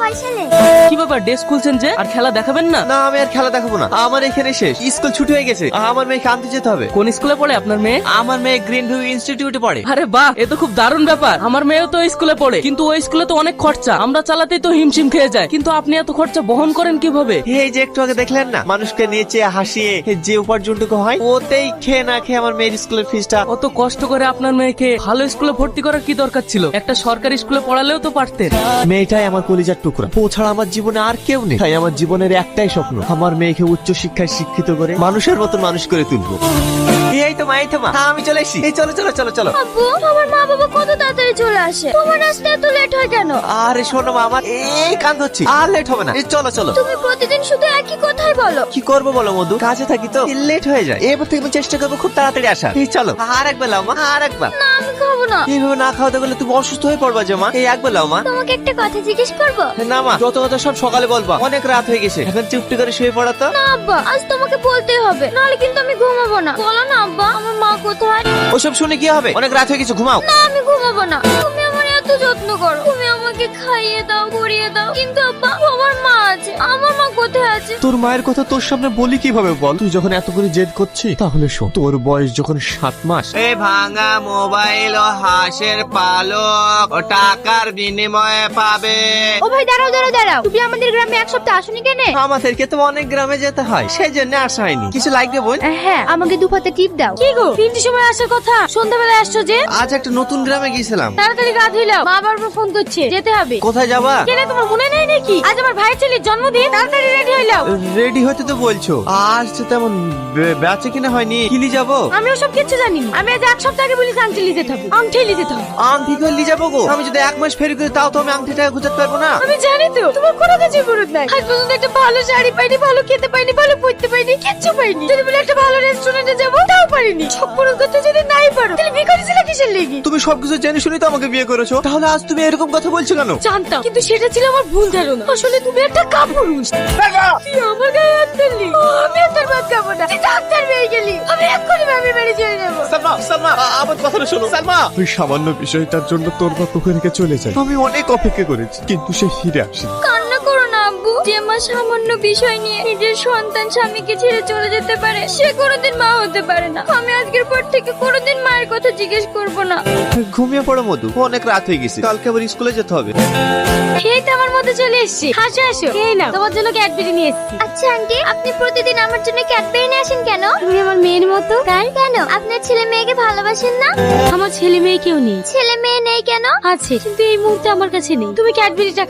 পয়সা নে। কি ব্যাপার, ডে খুলছেন যে? আর খেলা দেখাবেন না? না, আমি আর খেলা দেখাবো না, আমার এখানে শেষ। স্কুল ছুটি হয়ে গেছে, আমার মেয়েকে আনতে যেতে হবে। কোন স্কুলে পড়ে আপনার মেয়ে? আমার মেয়ে গ্রিন ভিউ ইনস্টিটিউটে পড়ে। আরে বাহ, এ তো খুব দারুণ ব্যাপার। আমার মেয়েও তো ওই স্কুলে পড়ে, কিন্তু ওই স্কুলে তো অনেক খরচা, আমরা চালাতেই তো হিমশিম খেয়ে যায়। কিন্তু আপনি এত খরচা বহন করেন কিভাবে? এই যে একটু আগে দেখলেন না, মানুষকে নিচে হাসিয়ে যে উপার্জনটুকু হয়, ওতেই খেয়ে না খেয়ে আমার মেয়ের স্কুলের ফিসটা। অত কষ্ট করে আপনার মেয়েকে ভালো স্কুলে ভর্তি করার কি দরকার ছিল? একটা সরকারি স্কুলে পড়ালেও তো পারতেন। মেয়েটাই আমার কলিজার টুকরা, ও ছাড়া আমার জীবনে আর কেউ নেই। তাই আমার জীবনের একটাই স্বপ্ন, আমার মেয়েকে উচ্চ শিক্ষায় শিক্ষিত করে মানুষের মতন মানুষ করে তুলবো। এই তো মা, এই তো মা, আমি চলে এসেছি। এই চলো চলো চলো চলো। আব্বু, আমার মা বাবা কত তাড়াতাড়ি চলে আসে, তোমার আসতে এত লেট হয় কেন? আরে শোনো মা, আমার এই কান হচ্ছে, আর লেট হবে না। এই চলো চলো। তুমি প্রতিদিন শুধু একই কথাই বলো। কি করবো বলো মধু, কাজে থাকি তো লেট হয়ে যায়। এবার থেকে আমি চেষ্টা করবো খুব তাড়াতাড়ি আসা। এই চলো, আর একবার লাও মা, আর একবার। না, আমি খাবো না। এইভাবে না খাওয়াতে গেলে তুমি অসুস্থ হয়ে পড়বা যে মা। এই একবার লাও মা। তোমাকে একটা কথা জিজ্ঞেস করবো? না মা, যত কথা সব সকালে বলবা, অনেক রাত হয়ে গেছে, এখন চুপটি করে শুয়ে পড়া তো। না আব্বা, আজ তোমাকে বলতেই হবে, নাহলে কিন্তু আমি ঘুমাবো না। বলো না আব্বা, আমার মা কোথায়? ওসব শুনে কি হবে, অনেক রাত হয়ে গেছে, ঘুমাও। না, আমি ঘুমাবো না। তুমি আমার এত যত্ন করো, তুমি আমাকে খাইয়ে দাও, পরিয়ে দাও, কিন্তু আব্বা, আমার মা আছে, আমার মা কোথায় আছে? তোর মায়ের কথা তোর সামনে বলি কিভাবে বল? তুই যখন এত করে জেদ করছিস, তাহলে শোন, তোর বয়স যখন 7 মাস, এই ভাঙা মোবাইল ও হাঁসের পালক ও টাকার বিনিময়ে পাবে। ও ভাই, দাঁড়াও দাঁড়াও দাঁড়াও, তুমি আমাদের গ্রামে এক সপ্তাহ আসনি কেন? আমাদেরকে তো অনেক গ্রামে যেতে হয়, সেই জন্য আসা হয়নি। কিছু লাগবে বোন? হ্যাঁ, আমাকে 2 পাতা টিপ দাও। কি গো, 3টের সময় আসার কথা, সন্ধ্যাবেলায় আসছো যে? আজ একটা নতুন গ্রামে গিয়েছিলাম। তাড়াতাড়ি গা ধুইলাও, মা বারবার ফোন করছে, যেতে হবে। কোথায় যাবা? কেন, তোমার মনে নাই নাকি আজ আমার ভাইয়ের ছেলের জন্মদিন? তাড়াতাড়ি রেডি হইলাও। রেডি হতে তো বলছো, আজ তো তেমন বেচে কিনা হয়নি। কিলি যাবো? আমি ওসব কিছু জানি না, আমি আজ 1 সপ্তাহ আগে বলেছি আংটি নিতে হবে, আংটি নিতে হবে। আংটি করে নিয়ে যাবো গো? আমি যদি 1 মাস ফেরি করি, তাও তো আমি আংটি টাকা খুঁজতে পারবো না। আমি জানি তো, তোমার কোনো কাজে মরদ নাই। আজ পর্যন্ত একটা ভালো শাড়ি পাইনি, ভালো খেতে পাইনি, ভালো পড়তে পাইনি, কিচ্ছু পাইনি। যদি বলে একটা ভালো রেস্টুরেন্টে যাবো, তাও পারিনি। সব পূরণ করতে যদি নাই পারো, তাহলে বিয়ে করেছিলে কিসের লেগে? তুমি সবকিছু জেনে শুনে তো আমাকে বিয়ে করেছো, তাহলে আজ তুমি এরকম কথা বলছো কেন? জানতাম, কিন্তু সেটা ছিল আমার ভুল ধারণা। আসলে তুমি একটা কাপুরুষ। তুই আমার গায়ে হাত তুললি, আমি আর তোর ভাত খাবো না। তুই ডাক্তার পেয়ে গেলি, আমি এক্ষুনি ভাবি বাড়ি চলে যাবো। সালমা, সালমা, আমার কথাটা শোনো। সালমা, ওই সামান্য বিষয়টার জন্য তোর বাপ ওখানে রেখে চলে যায়। আমি অনেক অপেক্ষা করেছি, কিন্তু সে ফিরে আসেনি। কান্না করো না আব্বু, যে মা সামান্য বিষয় নিয়ে নিজের সন্তান স্বামীকে ছেড়ে চলে যেতে পারে, সে কোনোদিন মা হতে পারে না। আমি আজকের পর থেকে কোনোদিন মায়ের কথা জিজ্ঞেস করবো না। ঘুমিয়ে পড়ো মধু, অনেক রাত হয়ে গেছে, কালকে আবার স্কুলে যেতে হবে। এই তো আমার মধ্যে চলে এসেছি, হাসো হাসো। এই নাও, তোমার জন্য ক্যাডবেরি নিয়ে এসেছি। আচ্ছা আন্টি, আপনি প্রতিদিন আমার জন্য ক্যাডবেরি নিয়ে আসেন কেন? তুমি আমার মেয়ের মতো। তাই কেন? আপনার ছেলে মেয়েকে ভালোবাসেন না? আমার ছেলে মেয়ে কেউ নেই। ছেলে মেয়ে নেই কেন? আছে, কিন্তু এই মুহূর্তে আমার কাছে নেই। তুমি ক্যাডবেরিটা